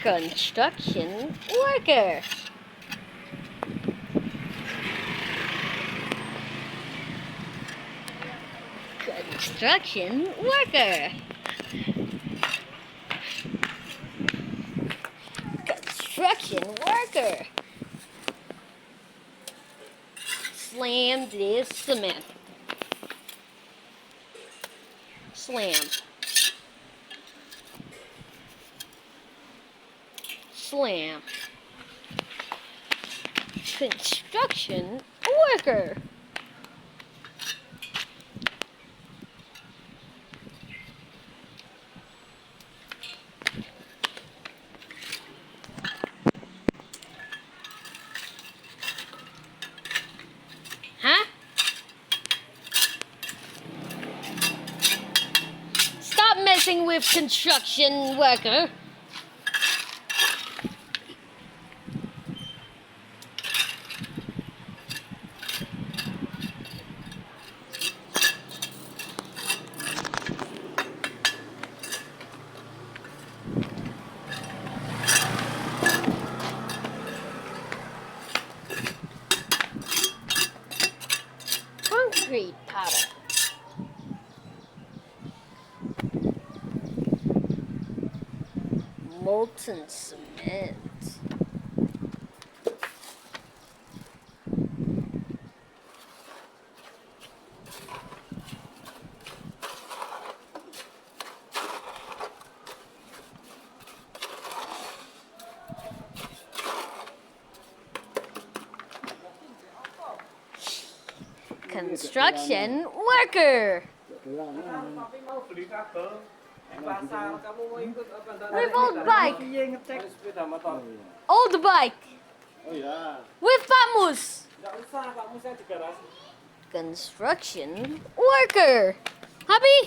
Construction worker. Construction worker. Construction worker. Slam this cement. Slam. Slam. Construction worker. Huh? Stop messing with construction worker. Concrete powder. Molten cement. Construction worker. With old bike. Old bike. Oh ya. With Pak Mus. Enggak usah, Pak Musa di garasi. Construction worker. Happy?